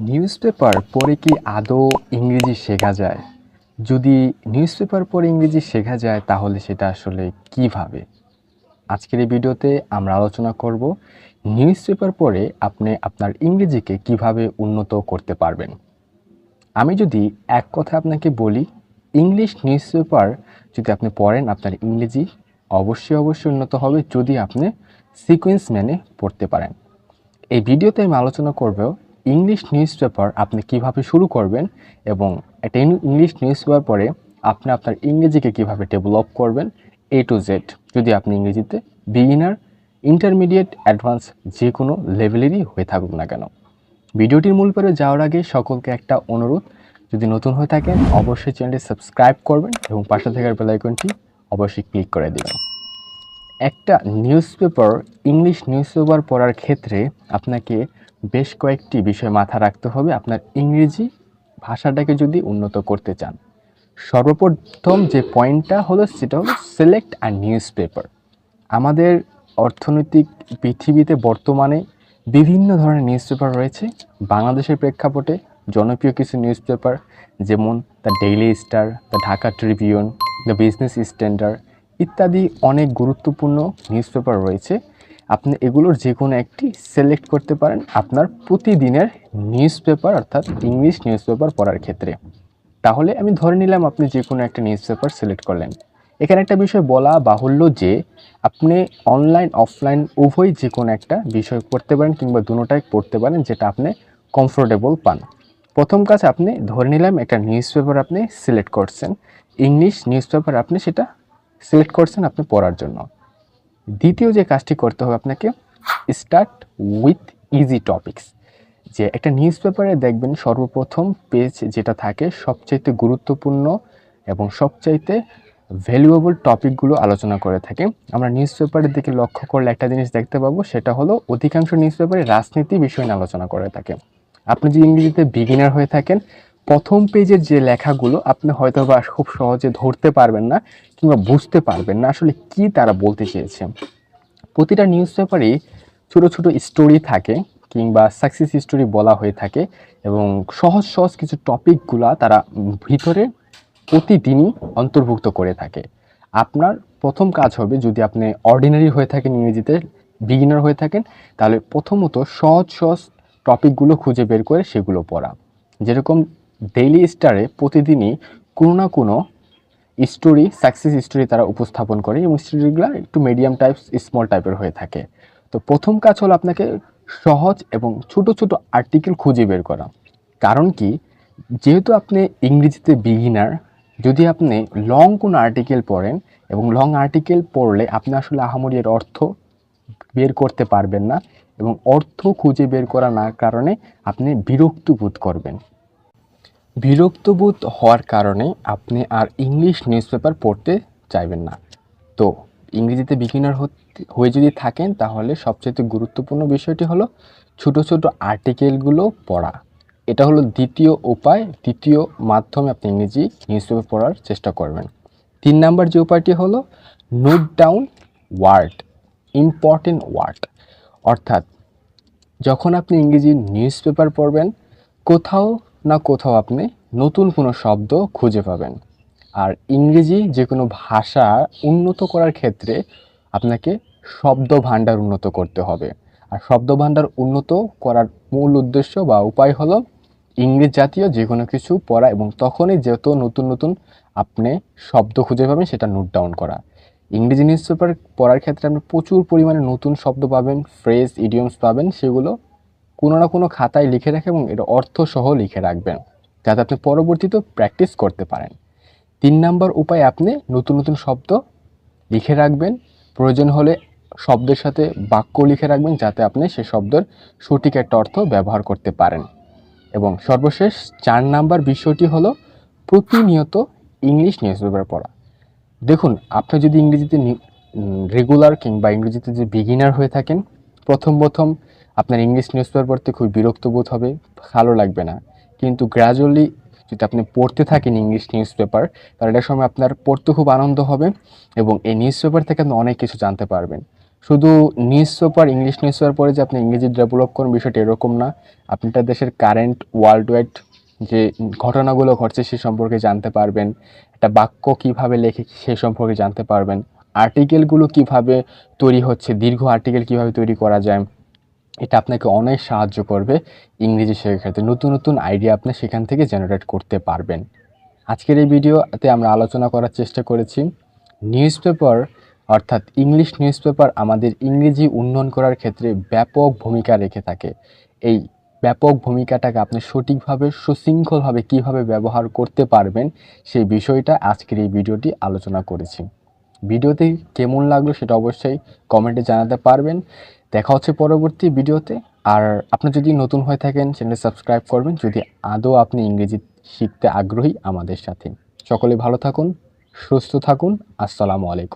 Newspaper পড়ে কি আদৌ ইংরেজি শেখা যায়? যদি নিউজপেপার পড়ে ইংরেজি শেখা যায় তাহলে সেটা আসলে কিভাবে? আজকের এই ভিডিওতে আমরা আলোচনা করব নিউজপেপার পড়ে আপনি আপনার ইংরেজিকে কিভাবে উন্নত করতে পারবেন। আমি যদি এক কথায় আপনাকে বলি, ইংলিশ নিউজপেপার যদি আপনি পড়েন আপনার ইংরেজি অবশ্যই উন্নত হবে যদি আপনি সিকোয়েন্স মেনে পড়তে পারেন। এই ভিডিওতে আমি আলোচনা করব ইংলিশ নিউজপেপার আপনি কিভাবে শুরু করবেন এবং একটা ইংলিশ নিউজপেপার পড়ে আপনি আপনার ইংরেজিকে কিভাবে ডেভেলপ করবেন A to Z, যদি আপনি ইংরেজিতে বিগিনার, ইন্টারমিডিয়েট, অ্যাডভান্স যে কোনো লেভেলেরই হয়ে থাকুক না কেন। ভিডিওটির মূল পর্বে যাওয়ার আগে সকলকে একটা অনুরোধ, যদি নতুন হয়ে থাকেন অবশ্যই চ্যানেলটি সাবস্ক্রাইব করবেন এবং পাশে থাকার বেল আইকনটি অবশ্যই ক্লিক করে দেবেন। একটা নিউজপেপার, ইংলিশ নিউজপেপার পড়ার ক্ষেত্রে আপনাকে বেশ কয়েকটি বিষয় মাথায় রাখতে হবে আপনার ইংরেজি ভাষাটাকে যদি উন্নত করতে চান। সর্বপ্রথম যে পয়েন্টটা হলো সেটা হলো সিলেক্ট আ নিউজপেপার। আমাদের অর্থনৈতিক পৃথিবীতে বর্তমানে বিভিন্ন ধরনের নিউজপেপার রয়েছে। বাংলাদেশের প্রেক্ষাপটে জনপ্রিয় কিছু নিউজপেপার যেমন the daily star, the Dhaka Tribune, the business standard ইত্যাদি অনেক গুরুত্বপূর্ণ নিউজপেপার রয়েছে। আপনি এগুলোর যে কোনো একটি সিলেক্ট করতে পারেন আপনার প্রতিদিনের নিউজপেপার অর্থাৎ ইংলিশ নিউজপেপার পড়ার ক্ষেত্রে। তাহলে আমি ধরে নিলাম আপনি যে কোনো একটা নিউজপেপার সিলেক্ট করলেন। এখানে একটা বিষয় বলা বাহুল্য যে আপনি অনলাইন অফলাইন উভয় যে কোনো একটা বিষয় পড়তে পারেন কিংবা দুটোটাই পড়তে পারেন যেটা আপনি কমফোর্টেবল পান। প্রথম কাজ, আপনি ধরে নিলাম একটা নিউজপেপার আপনি সিলেক্ট করছেন, ইংলিশ নিউজপেপার আপনি সেটা সিলেক্ট করছেন আপনি পড়ার জন্য। দ্বিতীয় যে কাজটি করতে হবে আপনাকে, স্টার্ট উইথ ইজি টপিকস। যে একটা নিউজপেপারে দেখবেন সর্বপ্রথম পেজ যেটা থাকে সবচাইতে গুরুত্বপূর্ণ এবং সবচাইতে ভ্যালুয়েবল টপিকগুলো আলোচনা করে থাকে। আমরা নিউজপেপারের দিকে লক্ষ্য করলে একটা জিনিস দেখতে পাবো, সেটা হলো অধিকাংশ নিউজপেপারে রাজনীতি বিষয় নিয়ে আলোচনা করে থাকে। আপনি যদি ইংরেজিতে বিগিনার হয়ে থাকেন, প্রথম পেজের যে লেখাগুলো আপনি হয়তো বা খুব সহজে ধরতে পারবেন না কিংবা বুঝতে পারবেন না আসলে কি তারা বলতে চেয়েছে। প্রতিটা নিউজপেপারেই ছোট ছোট স্টোরি থাকে কিংবা সাকসেস স্টোরি বলা হয়ে থাকে এবং সহজ সহজ কিছু টপিকগুলা তারা ভিতরে প্রতিদিনই অন্তর্ভুক্ত করে থাকে। আপনার প্রথম কাজ হবে, যদি আপনি অর্ডিনারি হয়ে থাকেন ইংরেজিতে বিগিনার হয়ে থাকেন, তাহলে প্রথমত সহজ সহজ টপিকগুলো খুঁজে বের করে সেগুলো পড়া। যেরকম ডেইলি স্টারে প্রতিদিনই কোনো না কোনো স্টোরি, সাকসেস স্টোরি তারা উপস্থাপন করে এবং স্টোরিগুলো একটু মিডিয়াম টাইপস, স্মল টাইপের হয়ে থাকে। তো প্রথম কাজ হলো আপনাকে সহজ এবং ছোট ছোট আর্টিকেল খুঁজে বের করা। কারণ কি, যেহেতু আপনি ইংরেজিতে বিগিনার, যদি আপনি লং কোনো আর্টিকেল পড়েন এবং লং আর্টিকেল পড়লে আপনি আসলে আহামরি এর অর্থ বের করতে পারবেন না এবং অর্থ খুঁজে বের করা না কারণে আপনি বিরক্ত বোধ করবেন। বিরক্ত বোধ হওয়ার কারণে আপনি আর ইংলিশ নিউজপেপার পড়তে চাইবেন না। তো ইংরেজিতে বিগিনার হয়ে যদি থাকেন তাহলে সবচেয়ে গুরুত্বপূর্ণ বিষয়টি হলো ছোট ছোট আর্টিকেলগুলো পড়া। এটা হলো দ্বিতীয় উপায়, দ্বিতীয় মাধ্যমে আপনি ইংরেজি নিউজপেপার পড়ার চেষ্টা করবেন। 3 নাম্বার যে উপায়টি হলো note down word, important word. অর্থাৎ যখন আপনি ইংরেজি নিউজপেপার পড়বেন কোথাও না কোথাও আপনি নতুন কোনো শব্দ খুঁজে পাবেন। আর ইংরেজি যে কোনো ভাষা উন্নত করার ক্ষেত্রে আপনাকে শব্দ ভাণ্ডার উন্নত করতে হবে। আর শব্দ ভাণ্ডার উন্নত করার মূল উদ্দেশ্য বা উপায় হলো ইংরেজ জাতীয় যে কোনো কিছু পড়া এবং তখনই যত নতুন নতুন আপনি শব্দ খুঁজে পাবেন সেটা নোট ডাউন করা। ইংরেজি নিউজপেপার পড়ার ক্ষেত্রে আপনি প্রচুর পরিমাণে নতুন শব্দ পাবেন, ফ্রেজ, ইডিয়মস পাবেন, সেগুলো কোনো না কোনো খাতায় লিখে রাখেন এবং এটা অর্থসহ লিখে রাখবেন যাতে আপনি পরবর্তীতে প্র্যাকটিস করতে পারেন। 3 নাম্বার উপায়, আপনি নতুন নতুন শব্দ লিখে রাখবেন, প্রয়োজন হলে শব্দের সাথে বাক্য লিখে রাখবেন যাতে আপনি সেই শব্দের সঠিক একটা অর্থ ব্যবহার করতে পারেন। এবং সর্বশেষ 4 নাম্বার বিষয়টি হলো প্রতিনিয়ত ইংলিশ নিউজপেপার পড়া। দেখুন, আপনি যদি ইংরেজিতে রেগুলার কিংবা ইংরেজিতে যে বিগিনার হয়ে থাকেন, প্রথম আপনার ইংলিশ নিউজপেপার পড়তে খুব বিরক্ত বোধ হবে, ভালো লাগবে না। কিন্তু গ্র্যাজুয়ালি যদি আপনি পড়তে থাকেন ইংলিশ নিউজপেপার, তাহলে এটার সময় আপনার পড়তে খুব আনন্দ হবে এবং এই নিউজপেপার থেকে আপনি অনেক কিছু জানতে পারবেন। শুধু news paper, English news paper পড়ে যে আপনি ইংরেজি ডেভেলপ করুন, বিষয়টা এরকম না। আপনি একটা দেশের কারেন্ট ওয়ার্ল্ড ওয়াইড যে ঘটনাগুলো ঘটছে সে সম্পর্কে জানতে পারবেন। একটা বাক্য কিভাবে লেখে সে সম্পর্কে জানতে পারবেন। আর্টিকেলগুলো কিভাবে তৈরি হচ্ছে, দীর্ঘ আর্টিকেল কিভাবে তৈরি করা যায়, এটা আপনাকে অনেক সাহায্য করবে ইংরেজি শেখার ক্ষেত্রে। নতুন নতুন আইডিয়া আপনি সেখান থেকে জেনারেট করতে পারবেন। আজকের এই ভিডিওতে আমরা আলোচনা করার চেষ্টা করেছি নিউজ পেপার অর্থাৎ ইংলিশ নিউজ পেপার আমাদের ইংরেজি উন্নয়ন করার ক্ষেত্রে ব্যাপক ভূমিকা রেখে থাকে। এই ব্যাপক ভূমিকাটাকে আপনি সঠিকভাবে সুশৃঙ্খলভাবে কিভাবে ব্যবহার করতে পারবেন সেই বিষয়টা আজকের এই ভিডিওটি আলোচনা করেছি। ভিডিওটি কেমন লাগলো সেটা অবশ্যই কমেন্টে জানাতে পারবেন। দেখা হচ্ছে পরবর্তী ভিডিওতে। আর আপনি যদি নতুন হয়ে থাকেন চ্যানেল সাবস্ক্রাইব করবেন যদি আদৌ আপনি ইংরেজি শিখতে আগ্রহী আমাদের সাথে। সকলে ভালো থাকুন, সুস্থ থাকুন। আসসালামু আলাইকুম।